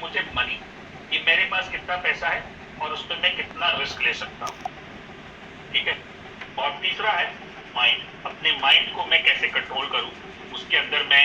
मुझे मनी, कि मेरे पास कितना पैसा है और उस पर मैं कितना रिस्क ले सकता हूँ, ठीक है। और तीसरा है माइंड, अपने माइंड को मैं कैसे कंट्रोल करूँ, उसके अंदर मैं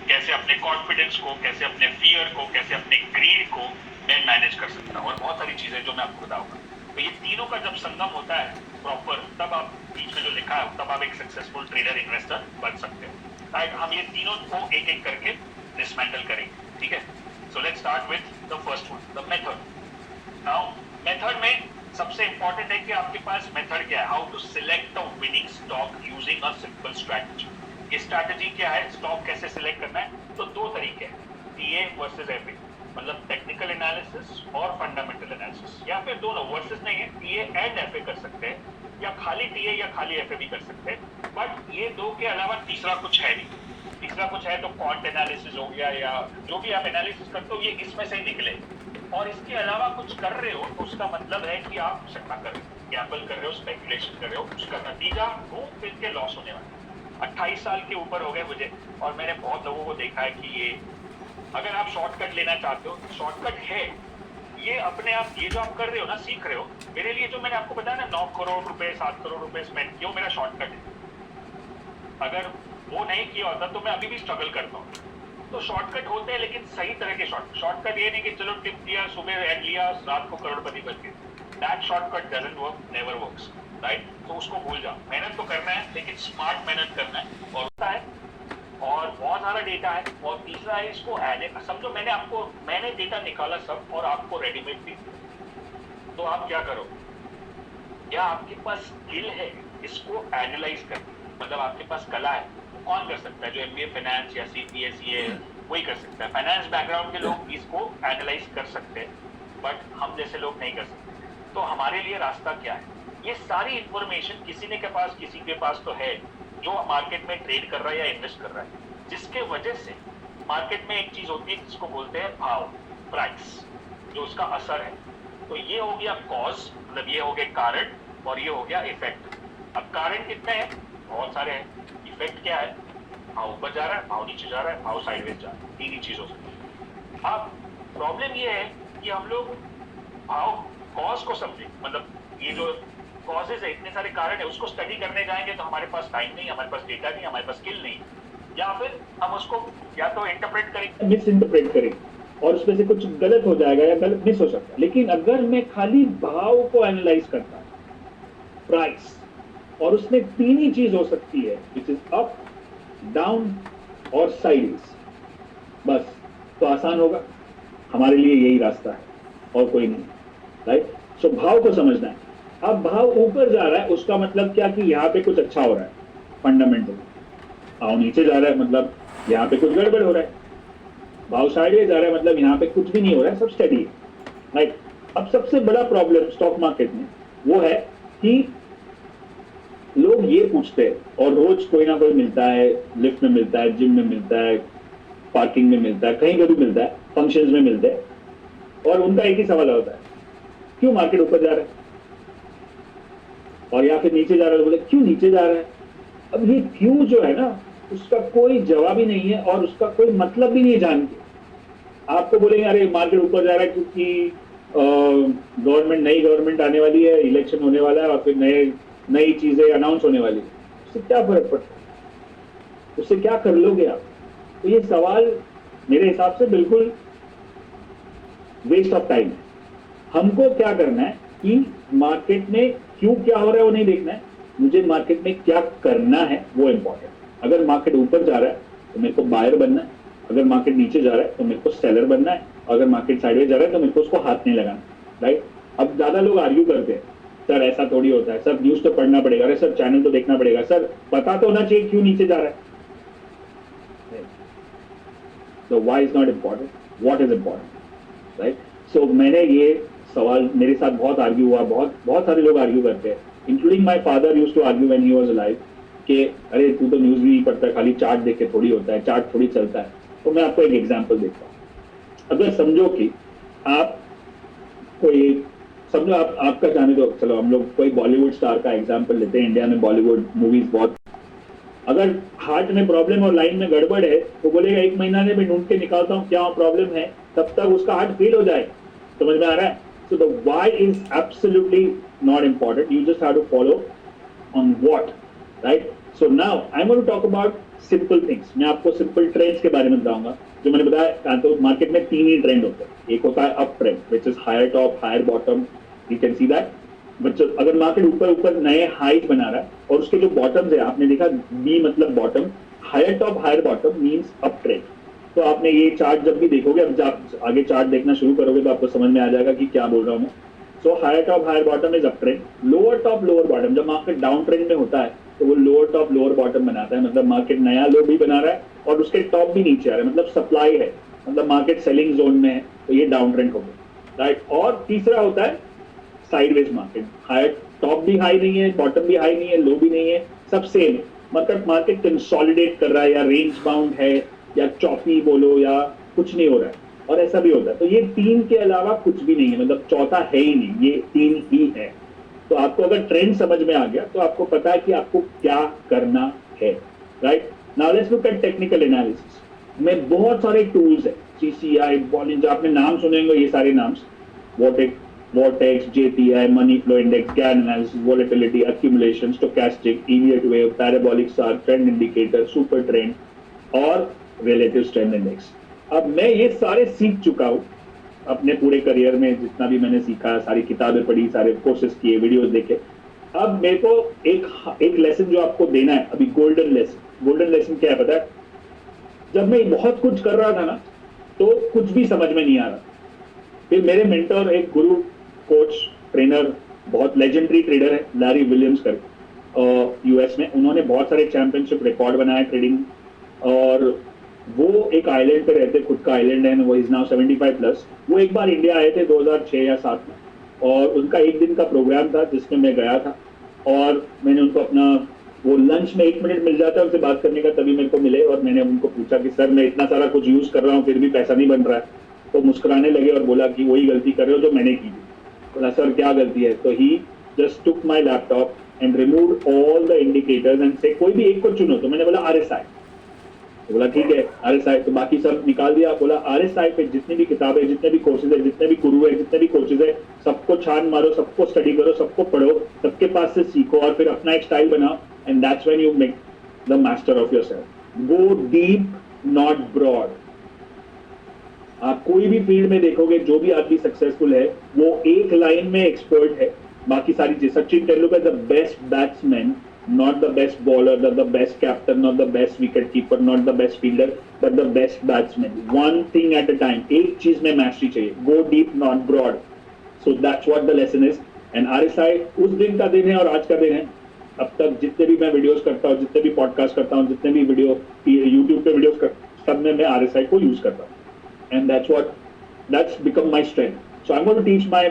कैसे अपने कॉन्फिडेंस को, कैसे अपने फियर को, कैसे अपने ग्रीड को मैं मैनेज कर सकता हूँ, और बहुत सारी चीजें जो मैं आपको बताऊंगा। तो ये तीनों का जब संगम होता है प्रॉपर, तब आप बीच में जो लिखा है, तब आप एक सक्सेसफुल ट्रेडर इन्वेस्टर बन सकते हो। राइट, हम ये तीनों को एक एक करके डिसमेंटल करेंगे, ठीक है। So let's start with the first one, the method. Now method में सबसे इंपॉर्टेंट है कि आपके पास मेथड क्या है, how to select the winning stock using a simple strategy. ये स्ट्रैटेजी क्या है, स्टॉक कैसे सिलेक्ट करना है, तो दो तरीके हैं, टीए वर्सेस एफए, मतलब टेक्निकल एनालिसिस और फंडामेंटल एनालिसिस, या फिर दोनों, वर्सेस नहीं है, टीए एंड एफए कर सकते हैं, या खाली टीए या खाली एफए भी कर सकते हैं, बट ये दो के अलावा तीसरा कुछ है नहीं। तीसरा कुछ है तो क्वांट एनालिसिस हो गया, या जो भी आप एनालिसिस करते हो ये इसमें से ही निकले। और इसके अलावा कुछ कर रहे हो तो उसका मतलब है कि आप सट्टा कर रहे हो, गैम्बल कर रहे हो, स्पेकुलेशन कर रहे हो, उसका नतीजा घूम फिर के लॉस होने वाला है। 28 साल के ऊपर हो गए मुझे, और मैंने बहुत लोगों को देखा है कि ये, अगर आप शॉर्टकट लेना चाहते हो, शॉर्टकट है ये अपने आप, ये जो आप कर रहे हो ना, सीख रहे हो, मेरे लिए जो मैंने आपको बताया ना 9 करोड़ रुपए 7 करोड़ रुपए स्पेंड किया, मेरा शॉर्टकट है। अगर वो नहीं किया होता तो मैं अभी भी स्ट्रगल करता हूँ। तो शॉर्टकट होते हैं, लेकिन सही तरह के शॉर्टकट ये नहीं कि चलो टिप दिया, सुबह ऐड लिया, रात को करोड़पति बन गए। That shortcut doesn't work, never works, right. तो उसको भूल जाओ, मेहनत तो करना है, लेकिन स्मार्ट मेहनत करना है, और होता है, और बहुत सारा डेटा है। और तीसरा है, इसको समझो मैंने डेटा निकाला सब और आपको रेडीमेड दी, तो आप क्या करो, या आपके पास स्किल है इसको एनालाइज कर, मतलब आपके पास कला है, कौन कर सकता है, जो एमबीए फाइनेंस या सीपीए सीए वही कर सकता है। फाइनेंस बैकग्राउंड के लोग इसको एनालाइज कर सकते हैं, बट हम जैसे लोग नहीं कर सकते। तो हमारे लिए रास्ता क्या है, ये सारी इंफॉर्मेशन किसी के पास तो है, जो मार्केट में ट्रेड कर रहा है या इन्वेस्ट कर रहा है, जिसके वजह से मार्केट में एक चीज होती है जिसको बोलते हैं भाव, प्राइस, जो उसका असर है। तो ये हो गया कॉज, मतलब ये हो गया कारण, और ये हो गया इफेक्ट। अब कारण कितने हैं, बहुत सारे हैं। इफेक्ट क्या है, भाव ऊपर जा रहा है, भाव नीचे जा रहा है, भाव साइडवेज जा रहा है, तीन ही चीज हो सकती है। अब प्रॉब्लम ये है कि हम लोग भाव कॉज को समझे, मतलब ये जो कॉजेज है, इतने सारे कारण है, उसको स्टडी करने जाएंगे तो हमारे पास टाइम नहीं, हमारे पास डेटा नहीं, हमारे पास स्किल नहीं, या फिर हम उसको या तो इंटरप्रेट करेंगे, मिस इंटरप्रेट करेंगे, और उसमें से कुछ गलत हो जाएगा या गलत मिस हो सकता है। लेकिन अगर मैं खाली भाव को एनालाइज करता, प्राइस, और उसमें तीन ही चीज हो सकती है, विच इज अप, डाउन और साइडवेज, बस, तो आसान होगा। हमारे लिए यही रास्ता है और कोई नहीं, राइट। सो भाव को समझना है। अब भाव ऊपर जा रहा है, उसका मतलब क्या कि यहाँ पे कुछ अच्छा हो रहा है फंडामेंटल। भाव नीचे जा रहा है, मतलब यहाँ पे कुछ गड़बड़ हो रहा है। भाव साइडवेज जा रहा है, मतलब यहाँ पे कुछ भी नहीं हो रहा है, सब स्टेडी है, राइट। अब सबसे बड़ा प्रॉब्लम स्टॉक मार्केट में वो है कि लोग ये पूछते हैं, और रोज कोई ना कोई मिलता है, लिफ्ट में मिलता है, जिम में मिलता है, पार्किंग में मिलता है, कहीं पर भी मिलता है, फंक्शंस में मिलते हैं, और उनका एक ही सवाल होता है, क्यों मार्केट ऊपर जा रहा है, और या फिर नीचे जा रहा है, बोले क्यों नीचे जा रहा है। अब ये क्यों जो है ना, उसका कोई जवाब ही नहीं है, और उसका कोई मतलब भी नहीं है जान के। आपको बोलेंगे अरे मार्केट ऊपर जा रहा है क्योंकि नई गवर्नमेंट आने वाली है, इलेक्शन होने वाला है, और फिर नई चीजें अनाउंस होने वाली है, उससे क्या फर्क पड़ता है, उससे क्या कर लोगे आप। तो ये सवाल मेरे हिसाब से बिल्कुल वेस्ट ऑफ टाइम है। हमको क्या करना है कि मार्केट में क्यों क्या हो रहा है वो नहीं देखना है, मुझे मार्केट में क्या करना है वो इंपॉर्टेंट। अगर मार्केट ऊपर जा रहा है तो मेरे को बायर बनना है, अगर मार्केट नीचे जा रहा है तो मेरे को सेलर बनना है, अगर मार्केट साइडवेज जा रहा है तो मेरे को उसको हाथ नहीं लगाना, राइट। अब ज्यादा लोग आर्ग्यू करते हैं, सर ऐसा थोड़ी होता है, सर न्यूज तो पढ़ना पड़ेगा, अरे सर चैनल तो देखना पड़ेगा, सर पता तो होना चाहिए क्यों नीचे जा रहा है। तो why is not important, what is important, right. So मैंने ये सवाल, मेरे साथ बहुत आर्ग्यू हुआ, बहुत सारे लोग आर्ग्यू करते हैं, including my father used to argue when he was alive, कि अरे तू तो न्यूज भी नहीं पढ़ता, खाली चार्ट देख के थोड़ी होता है, चार्ट थोड़ी चलता है। तो मैं आपको एक एग्जांपल देता हूँ। अगर समझो कि आप कोई, समझो आपका जाने दो, चलो हम लोग कोई बॉलीवुड स्टार का एग्जांपल लेते हैं। इंडिया में बॉलीवुड मूवीज बहुत, अगर हार्ट में प्रॉब्लम और लाइन में गड़बड़ है तो बोलेगा 1 महीना में मैं ढूंढ के निकालता हूँ क्या प्रॉब्लम है, तब तक उसका हार्ट फेल हो जाएगा। समझ में आ रहा है? So the why is absolutely not important, you just have to follow on what, right? So now I'm going to talk about simple things. मैं आपको सिंपल ट्रेंड्स के बारे में बताऊंगा। जो मैंने बताया, तो मार्केट में 3 ही ट्रेंड होते हैं। एक होता है up trend which is higher top higher bottom, you can see that. But अगर मार्केट ऊपर ऊपर नए हाइट बना रहा है और उसके जो बॉटम्स है, आपने देखा बी मतलब bottom, higher top higher bottom means up trend. तो आपने ये चार्ट जब भी देखोगे, अब जब आगे चार्ट देखना शुरू करोगे तो आपको समझ में आ जाएगा कि क्या बोल रहा हूँ मैं। So higher top higher bottom is up trend, lower top lower bottom. जब मार्केट डाउन ट्रेंड में होता है तो वो लोअर टॉप लोअर बॉटम बनाता है, मतलब मार्केट नया लो भी बना रहा है और उसके टॉप भी नीचे आ रहा है, मतलब सप्लाई है, मतलब मार्केट सेलिंग जोन में है, तो ये डाउन ट्रेंड हो गया, राइट। और तीसरा होता है साइडवेज मार्केट, हायर टॉप भी हाई नहीं है, बॉटम भी हाई नहीं है, लो भी नहीं है, सब सेम है, मतलब मार्केट कंसोलिडेट कर रहा है या रेंज बाउंड है या चॉपी बोलो या कुछ नहीं हो रहा है, और ऐसा भी होता है। तो ये 3 के अलावा कुछ भी नहीं है, मतलब चौथा है ही नहीं, ये 3 ही है। तो आपको अगर ट्रेंड समझ में आ गया तो आपको पता है कि आपको क्या करना है, right. Now let's look at technical analysis में बहुत सारे टूल्स है, सीसीआई, बॉलिंजर, आपने नाम सुने होंगे ये सारे नाम्स, Vortex, JPI, Money Flow Index, Gap Analysis, Volatility, Accumulation, Stochastic, Elliott Wave, Parabolic SAR, Trend Indicator, Super Trend और Relative Strength Index। अब मैं ये सारे सीख चुका हूँ अपने पूरे करियर में, जितना भी मैंने सीखा, सारी किताबें पढ़ी, सारे कोर्सेज किए, वीडियोस देखे। अब मेरे को एक लेसन जो आपको देना है अभी, गोल्डन लेसन। गोल्डन लेसन क्या है पता है? जब मैं बहुत कुछ कर रहा था ना तो कुछ भी समझ में नहीं आ रहा, फिर मेरे मेंटर, एक गुरु, कोच, ट्रेनर, बहुत लेजेंडरी ट्रेडर है लैरी विलियम्स करके, यूएस में, उन्होंने बहुत सारे चैंपियनशिप रिकॉर्ड बनाए ट्रेडिंग, और वो एक आइलैंड पे रहते, खुद का आइलैंड है, वो इज नाउ 75+। वो एक बार इंडिया आए थे 2006 या 7 में, और उनका एक दिन का प्रोग्राम था जिसमें मैं गया था, और मैंने उनको अपना वो लंच में 1 मिनट मिल जाता है उनसे बात करने का, तभी मेरे को मिले, और मैंने उनको पूछा कि सर मैं इतना सारा कुछ यूज कर रहा हूँ फिर भी पैसा नहीं बन रहा है। तो मुस्कुराने लगे और बोला कि वही गलती कर रहे हो जो मैंने की थी। बोला सर क्या गलती है? तो he just took my laptop and remove all the indicators and से कोई भी एक को चुनो। तो मैंने बोला RSI। तो बोला ठीक है RSI, तो बाकी सब निकाल दिया। बोला RSI पे जितनी भी किताबें, जितने भी कोर्सेज है, जितने भी गुरु है, जितने भी कोचेज है, सबको छान मारो, सबको स्टडी करो, सबको पढ़ो, सबके पास से सीखो और फिर अपना एक स्टाइल बनाओ, and that's when you make the master of yourself. Go deep not broad. आप कोई भी फील्ड में देखोगे जो भी आदमी सक्सेसफुल है वो एक लाइन में एक्सपर्ट है, बाकी सारी चीज। Sachin Tendulkar the best batsman, not the best bowler, the best captain, not the best wicket keeper, not the best fielder, but the best batsman. One thing at a time, एक चीज में मैस्टरी चाहिए। Go deep not broad. So that's what the lesson is. And RSI उस दिन का दिन है और आज का दिन है। अब तक जितने भी मैं वीडियोस करता हूँ, जितने भी पॉडकास्ट करता हूँ, जितने भी वीडियो यूट्यूब पे वीडियोस करता, सब में मैं RSI को यूज करता हूँ, and that's become my strength. So I'm going to teach my,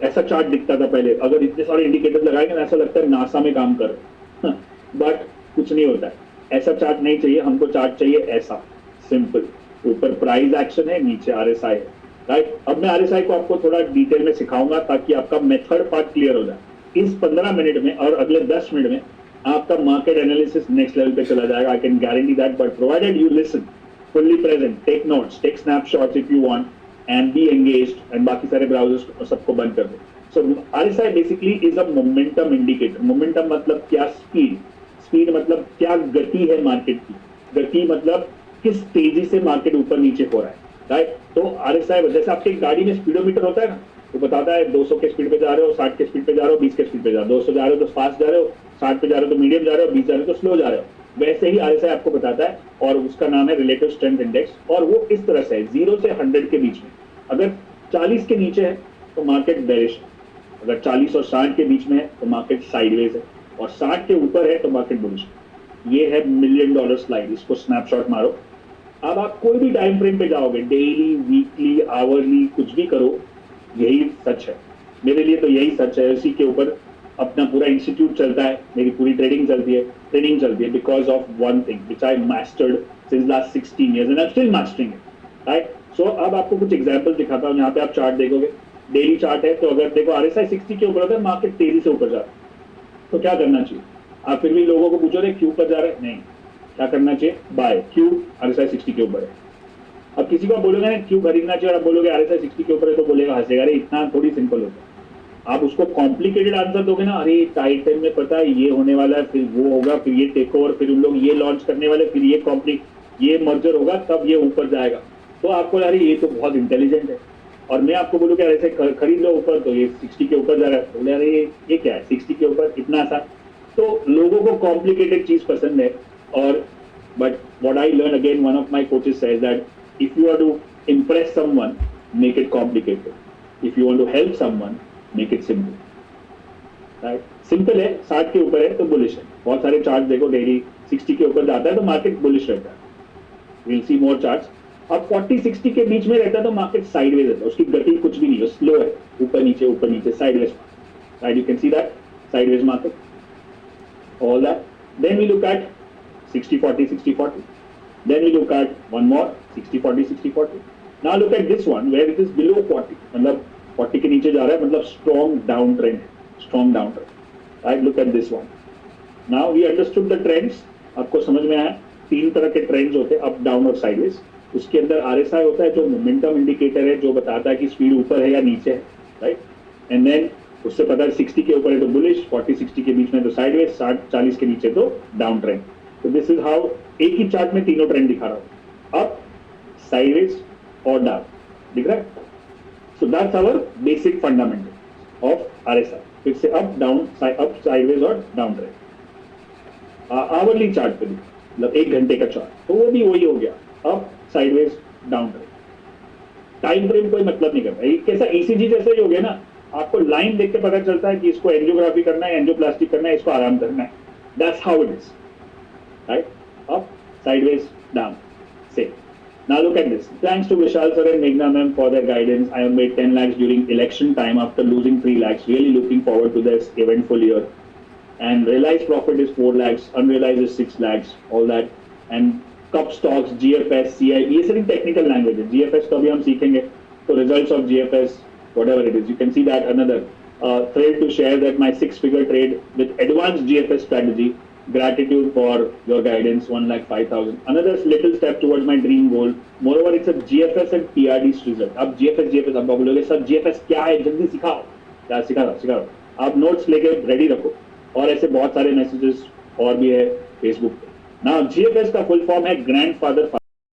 ऐसा चार्ट दिखता था पहले, अगर इतने सारे इंडिकेटर लगाएंगे ना ऐसा लगता है नासा में काम कर रहे, बट कुछ नहीं होता है। ऐसा चार्ट नहीं चाहिए हमको, चार्ट चाहिए ऐसा सिंपल, ऊपर प्राइस एक्शन है, नीचे RSI है, राइट। अब मैं RSI को आपको थोड़ा डिटेल में सिखाऊंगा ताकि आपका मेथड पार्ट क्लियर हो जाए। इस 15 मिनट में और अगले 10 मिनट में आपका मार्केट एनालिसिस नेक्स्ट लेवल पे चला जाएगा। I can guarantee that, but provided you listen fully present, take notes, take snapshots if you want, and be engaged, and बाकी सारे ब्राउजर्स सबको बंद कर दो। So RSI basically is a momentum indicator. Momentum मतलब क्या? स्पीड। स्पीड मतलब क्या गति है मार्केट की। गति मतलब किस तेजी से मार्केट ऊपर नीचे हो रहा है, राइट। तो RSI जैसे आपके गाड़ी में स्पीडोमीटर होता है ना, वो बताता है 200 के स्पीड पे जा रहे हो, 60 के स्पीड पे जा रहे हो, 20 के स्पीड पे जा रहे हो, 200 जा रहे हो तो फास्ट जा रहे हो, 60 पे जा रहे हो तो मीडियम जा रहे हो, 20 जा रहे हो तो स्लो जा रहे हो। वैसे ही RSI आपको बताता है, और उसका नाम है रिलेटिव स्ट्रेंथ इंडेक्स, और वो इस तरह से है 0 से 100 के बीच में। अगर 40 के नीचे है तो मार्केट बेरिश है, अगर 40 और 60 के बीच में है तो मार्केट साइडवेज है, और 60 के ऊपर है तो मार्केट बुलिश है। ये है $1 मिलियन स्लाइड, इसको स्नैपशॉट मारो। अब आप कोई भी टाइम फ्रेम पे जाओगे, डेली, वीकली, आवरली, कुछ भी करो, यही सच है। मेरे लिए तो यही सच है, इसी के ऊपर अपना पूरा इंस्टीट्यूट चलता है, मेरी पूरी ट्रेडिंग चलती है because of one thing which I mastered since last 16 years and I am still mastering it, right. So अब आपको कुछ एग्जांपल दिखाता हूँ। यहाँ पे आप चार्ट देखोगे, डेली चार्ट है, तो अगर देखो RSI 60 के ऊपर होता मार्केट तेजी से ऊपर जा रहा है, तो क्या करना चाहिए? आप फिर भी लोगों को पूछो क्यों ऊपर जा रहे हैं? नहीं, क्या करना चाहिए, बाय, क्यों, RSI 60 के ऊपर है। अब किसी को आप बोलोगे ना क्यों खरीदना चाहिए और आप बोलोगे RSI 60 के ऊपर है, तो बोलेगा, हंसेगा, अरे इतना थोड़ी सिंपल होता है। आप उसको कॉम्प्लिकेटेड आंसर दोगे ना, अरे टाइट टाइम में पता है ये होने वाला है, फिर वो होगा, फिर ये टेक ओवर, फिर उन लोग ये लॉन्च करने वाले, फिर ये मर्जर होगा, तब ये ऊपर जाएगा, तो आपको अरे ये तो बहुत इंटेलिजेंट है। और मैं आपको बोलूँ कि ऐसे खरीद लो ऊपर, तो ये 60 के ऊपर जा रहा है, बोले अरे ये क्या है 60 के ऊपर, इतना आसान। तो लोगों को कॉम्प्लिकेटेड चीज पसंद है। और but what I learn again, one of my coaches says that if you are to impress someone, make it complicated. If you want to help someone, make it simple. Right? Simple है, 60 के ऊपर है तो bullish है। बहुत सारे chart देखो, daily 60 के ऊपर जाता है तो मार्केट बुलिश रहता है। We'll see more charts. अब 40-60 के बीच में रहता है तो मार्केट साइडवेज रहता है, उसकी गति कुछ भी नहीं है, स्लो है, ऊपर नीचे sideways. Right? You can see that sideways market. All that. Then we look at 60-40, 60-40. Then we look at one more 60-40, 60-40. Now look at this one where it is below 40, मतलब 40 के नीचे जा रहा है, मतलब strong downtrend, right? Look at this one. Now we understood the trends. आपको समझ में आया, तीन तरह के ट्रेंड्स होते हैं, अप, डाउन और साइडवेज। उसके अंदर RSI होता है जो मोमेंटम इंडिकेटर है, जो बताता है कि स्पीड ऊपर है या नीचे है, राइट? एंड देन उससे पता है 60 के ऊपर है तो बुलिश, 40-60 के बीच में तो साइडवेज, 60-40 के नीचे तो डाउन ट्रेंड। तो दिस इज हाउ, एक ही चार्ट में तीनों ट्रेंड दिखा रहा हूं, अप, साइडवेज और डाउन, दिख रहा है? So that's our basic fundamental of RSI। फिर से अप, डाउन, अप, साइडवेज और डाउन ट्रेंड। आवरली चार्ट पे भी, मतलब 1 घंटे का चार्ट, तो वो भी वही हो गया, up, sideways, down trend. Time frame कोई मतलब नहीं करता, कैसा ECG जैसा ही हो गया ना, आपको लाइन देख के पता चलता है कि इसको एंजियोग्राफी करना है, एंजियोप्लास्टिक करना है, इसको आराम करना है। That's how it is, right? Up, sideways, down, same. Now look at this. Thanks to Vishal sir and Meghna ma'am for their guidance. I have made 10 lakhs during election time after losing 3 lakhs. Really looking forward to this eventful year. And realized profit is 4 lakhs, unrealized is 6 lakhs, all that. And cup stocks, GFS, CI, ये सारी technical language है। GFS तो अभी हम सीखेंगे। So results of GFS, whatever it is, you can see that another thread to share that my 6-figure trade with advanced GFS strategy. Gratitude for your guidance, 1,05,000. Another little step towards my dream goal. Moreover, it's a GFS and PRD result. अब GFS अब आप बोलोगे sir GFS क्या है, जल्दी सिखाओ। क्या सिखा रहा आप नोट्स लेके रेडी रखो। और ऐसे बहुत सारे मैसेजेस और भी है फेसबुक पे। Now GFS का फुल फॉर्म है ग्रैंडफादर